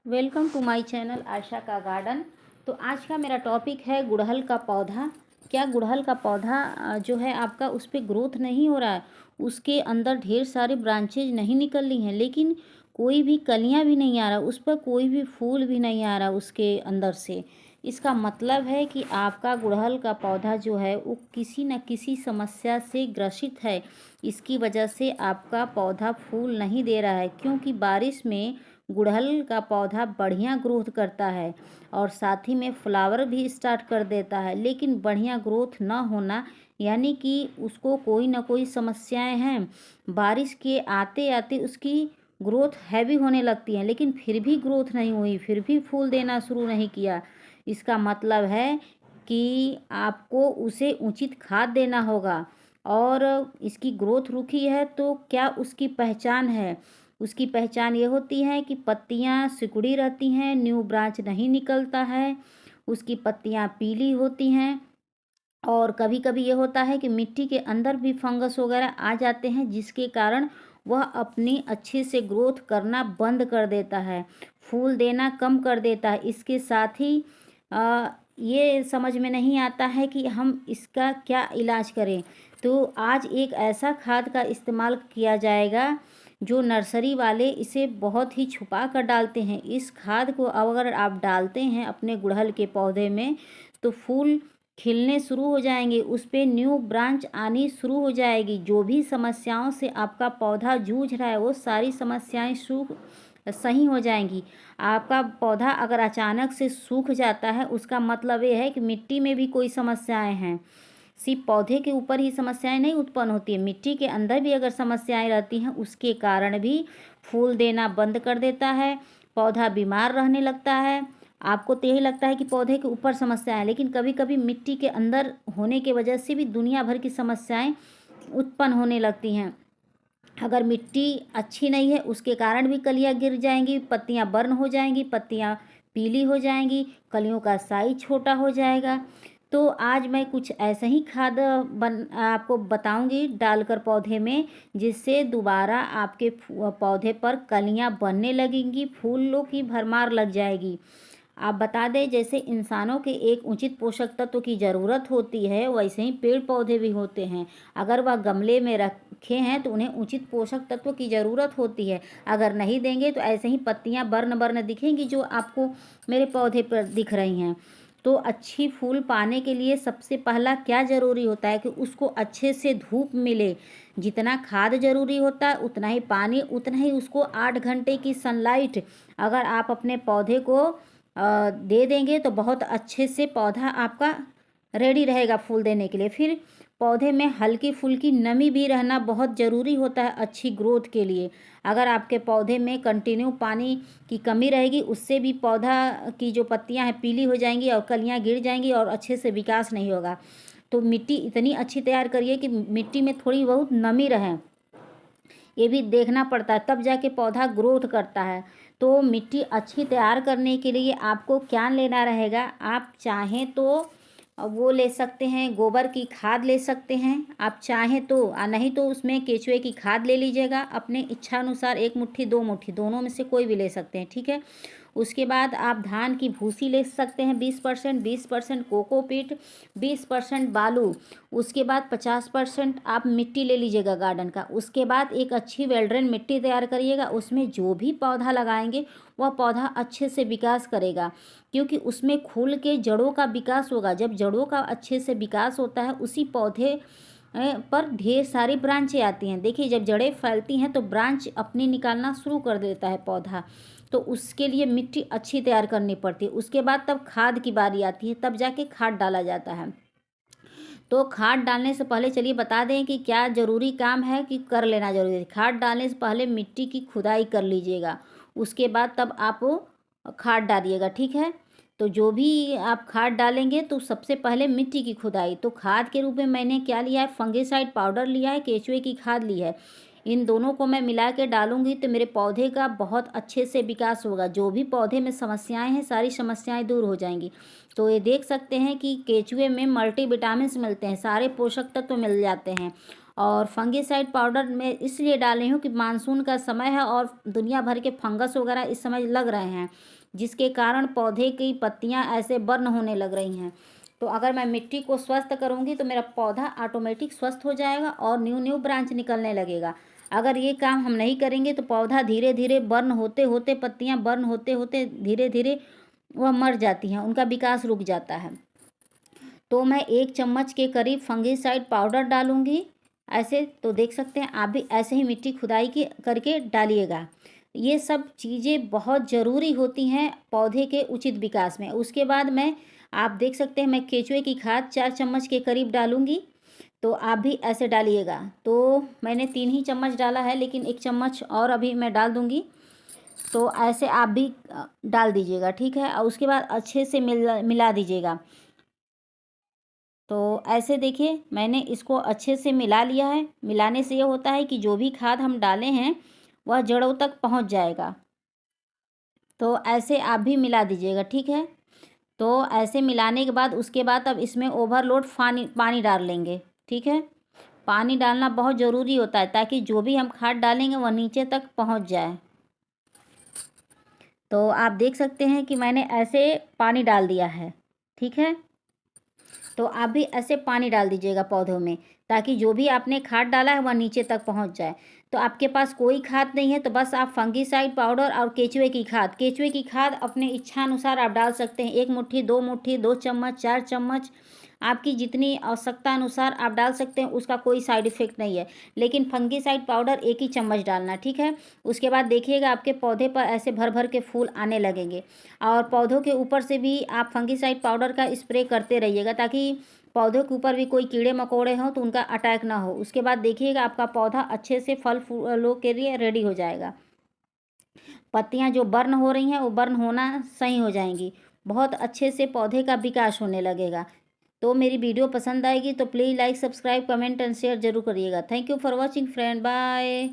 Welcome to my channel आशा का garden. तो आज का मेरा टॉपिक है गुड़हल का पौधा। क्या गुड़हल का पौधा जो है आपका उस पर ग्रोथ नहीं हो रहा है, उसके अंदर ढेर सारी ब्रांचेज नहीं निकल रही हैं, लेकिन कोई भी कलियां भी नहीं आ रहा, उस पर कोई भी फूल भी नहीं आ रहा उसके अंदर से। इसका मतलब है कि आपका गुड़हल का पौधा जो है वो किसी न किसी समस्या से ग्रसित है। इसकी वजह से आपका पौधा फूल नहीं दे रहा है, क्योंकि बारिश में गुड़हल का पौधा बढ़िया ग्रोथ करता है और साथ ही में फ्लावर भी स्टार्ट कर देता है, लेकिन बढ़िया ग्रोथ ना होना यानी कि उसको कोई ना कोई समस्याएं हैं। बारिश के आते आते उसकी ग्रोथ हैवी होने लगती है, लेकिन फिर भी ग्रोथ नहीं हुई, फिर भी फूल देना शुरू नहीं किया। इसका मतलब है कि आपको उसे उचित खाद देना होगा। और इसकी ग्रोथ रुकी है तो क्या उसकी पहचान है? उसकी पहचान ये होती है कि पत्तियां सिकुड़ी रहती हैं, न्यू ब्रांच नहीं निकलता है, उसकी पत्तियां पीली होती हैं। और कभी कभी ये होता है कि मिट्टी के अंदर भी फंगस वगैरह आ जाते हैं, जिसके कारण वह अपनी अच्छे से ग्रोथ करना बंद कर देता है, फूल देना कम कर देता है। इसके साथ ही ये समझ में नहीं आता है कि हम इसका क्या इलाज करें। तो आज एक ऐसा खाद का इस्तेमाल किया जाएगा जो नर्सरी वाले इसे बहुत ही छुपा कर डालते हैं। इस खाद को अगर आप डालते हैं अपने गुड़हल के पौधे में तो फूल खिलने शुरू हो जाएंगे, उस पर न्यू ब्रांच आनी शुरू हो जाएगी। जो भी समस्याओं से आपका पौधा जूझ रहा है वो सारी समस्याएं सही हो जाएंगी। आपका पौधा अगर अचानक से सूख जाता है उसका मतलब ये है कि मिट्टी में भी कोई समस्याएं हैं। सिर्फ पौधे के ऊपर ही समस्याएं नहीं उत्पन्न होती है, मिट्टी के अंदर भी अगर समस्याएं रहती हैं उसके कारण भी फूल देना बंद कर देता है, पौधा बीमार रहने लगता है। आपको तो यही लगता है कि पौधे के ऊपर समस्या है, लेकिन कभी कभी मिट्टी के अंदर होने की वजह से भी दुनिया भर की समस्याएं उत्पन्न होने लगती हैं। अगर मिट्टी अच्छी नहीं है उसके कारण भी कलियां गिर जाएंगी, पत्तियां बर्न हो जाएंगी, पत्तियां पीली हो जाएंगी, कलियों का साइज छोटा हो जाएगा। तो आज मैं कुछ ऐसे ही खाद आपको बताऊंगी डालकर पौधे में, जिससे दोबारा आपके पौधे पर कलियां बनने लगेंगी, फूलों की भरमार लग जाएगी। आप बता दें, जैसे इंसानों के एक उचित पोषक तत्व की ज़रूरत होती है, वैसे ही पेड़ पौधे भी होते हैं। अगर वह गमले में रखे हैं तो उन्हें उचित पोषक तत्व की ज़रूरत होती है, अगर नहीं देंगे तो ऐसे ही पत्तियां बर्न बर्न दिखेंगी जो आपको मेरे पौधे पर दिख रही हैं। तो अच्छी फूल पाने के लिए सबसे पहला क्या ज़रूरी होता है कि उसको अच्छे से धूप मिले। जितना खाद ज़रूरी होता है उतना ही पानी, उतना ही उसको 8 घंटे की सनलाइट अगर आप अपने पौधे को दे देंगे तो बहुत अच्छे से पौधा आपका रेडी रहेगा फूल देने के लिए। फिर पौधे में हल्की फुल्की नमी भी रहना बहुत ज़रूरी होता है अच्छी ग्रोथ के लिए। अगर आपके पौधे में कंटिन्यू पानी की कमी रहेगी उससे भी पौधा की जो पत्तियां हैं पीली हो जाएंगी और कलियां गिर जाएंगी और अच्छे से विकास नहीं होगा। तो मिट्टी इतनी अच्छी तैयार करिए कि मिट्टी में थोड़ी बहुत नमी रहे, ये भी देखना पड़ता है, तब जाके पौधा ग्रोथ करता है। तो मिट्टी अच्छी तैयार करने के लिए आपको क्या लेना रहेगा, आप चाहें तो वो ले सकते हैं, गोबर की खाद ले सकते हैं, आप चाहें तो नहीं तो उसमें केचुए की खाद ले लीजिएगा अपने इच्छा अनुसार, 1 मुट्ठी 2 मुट्ठी दोनों में से कोई भी ले सकते हैं, ठीक है। उसके बाद आप धान की भूसी ले सकते हैं 20%, 20% कोकोपीट, 20% बालू। उसके बाद 50% आप मिट्टी ले लीजिएगा गार्डन का। उसके बाद एक अच्छी वेल मिट्टी तैयार करिएगा, उसमें जो भी पौधा लगाएंगे वह पौधा अच्छे से विकास करेगा, क्योंकि उसमें खुल के जड़ों का विकास होगा। जब जड़ों का अच्छे से विकास होता है उसी पौधे पर ढेर सारी ब्रांचें आती हैं। देखिए, जब जड़ें फैलती हैं तो ब्रांच अपनी निकालना शुरू कर देता है पौधा, तो उसके लिए मिट्टी अच्छी तैयार करनी पड़ती है। उसके बाद तब खाद की बारी आती है, तब जाके खाद डाला जाता है। तो खाद डालने से पहले चलिए बता दें कि क्या ज़रूरी काम है कि कर लेना ज़रूरी है। खाद डालने से पहले मिट्टी की खुदाई कर लीजिएगा, उसके बाद तब आप खाद डालिएगा, ठीक है। तो जो भी आप खाद डालेंगे तो सबसे पहले मिट्टी की खुदाई। तो खाद के रूप में मैंने क्या लिया है, फंगिसाइड पाउडर लिया है, केचुए की खाद ली है। इन दोनों को मैं मिला के डालूंगी तो मेरे पौधे का बहुत अच्छे से विकास होगा। जो भी पौधे में समस्याएं हैं सारी समस्याएं दूर हो जाएंगी। तो ये देख सकते हैं कि केचुए में मल्टी विटामिन्स मिलते हैं, सारे पोषक तत्व मिल जाते हैं। और फंगिसाइड पाउडर मैं इसलिए डाल रही हूँ कि मानसून का समय है और दुनिया भर के फंगस वगैरह इस समय लग रहे हैं, जिसके कारण पौधे की पत्तियाँ ऐसे बर्न होने लग रही हैं। तो अगर मैं मिट्टी को स्वस्थ करूँगी तो मेरा पौधा ऑटोमेटिक स्वस्थ हो जाएगा और न्यू न्यू ब्रांच निकलने लगेगा। अगर ये काम हम नहीं करेंगे तो पौधा धीरे धीरे बर्न होते होते, पत्तियाँ बर्न होते होते धीरे धीरे वह मर जाती हैं, उनका विकास रुक जाता है। तो मैं 1 चम्मच के करीब फंगिसाइड पाउडर डालूंगी। ऐसे तो देख सकते हैं आप भी ऐसे ही मिट्टी खुदाई की करके डालिएगा। ये सब चीज़ें बहुत ज़रूरी होती हैं पौधे के उचित विकास में। उसके बाद मैं, आप देख सकते हैं, मैं केचुए की खाद 4 चम्मच के करीब डालूंगी। तो आप भी ऐसे डालिएगा। तो मैंने 3 ही चम्मच डाला है, लेकिन 1 चम्मच और अभी मैं डाल दूंगी। तो ऐसे आप भी डाल दीजिएगा, ठीक है। और उसके बाद अच्छे से मिला दीजिएगा। तो ऐसे देखिए मैंने इसको अच्छे से मिला लिया है। मिलाने से ये होता है कि जो भी खाद हम डाले हैं वह जड़ों तक पहुंच जाएगा। तो ऐसे आप भी मिला दीजिएगा, ठीक है। तो ऐसे मिलाने के बाद उसके बाद अब इसमें ओवरलोड पानी डाल लेंगे, ठीक है। पानी डालना बहुत ज़रूरी होता है ताकि जो भी हम खाद डालेंगे वह नीचे तक पहुंच जाए। तो आप देख सकते हैं कि मैंने ऐसे पानी डाल दिया है, ठीक है। तो आप भी ऐसे पानी डाल दीजिएगा पौधों में, ताकि जो भी आपने खाद डाला है वह नीचे तक पहुंच जाए। तो आपके पास कोई खाद नहीं है तो बस आप फंगिसाइड पाउडर और केचुए की खाद अपने इच्छानुसार आप डाल सकते हैं। 1 मुट्ठी, 2 मुट्ठी, 2 चम्मच, 4 चम्मच, आपकी जितनी आवश्यकता अनुसार आप डाल सकते हैं। उसका कोई साइड इफ़ेक्ट नहीं है। लेकिन फंगिसाइड पाउडर 1 ही चम्मच डालना, ठीक है। उसके बाद देखिएगा आपके पौधे पर ऐसे भर भर के फूल आने लगेंगे। और पौधों के ऊपर से भी आप फंगिसाइड पाउडर का स्प्रे करते रहिएगा, ताकि पौधों के ऊपर भी कोई कीड़े मकोड़े हों तो उनका अटैक ना हो। उसके बाद देखिएगा आपका पौधा अच्छे से फल फूलों के लिए रेडी हो जाएगा। पत्तियां जो बर्न हो रही हैं वो बर्न होना सही हो जाएंगी। बहुत अच्छे से पौधे का विकास होने लगेगा। तो मेरी वीडियो पसंद आएगी तो please like, subscribe, comment and share जरूर करिएगा। Thank you for watching friend, bye.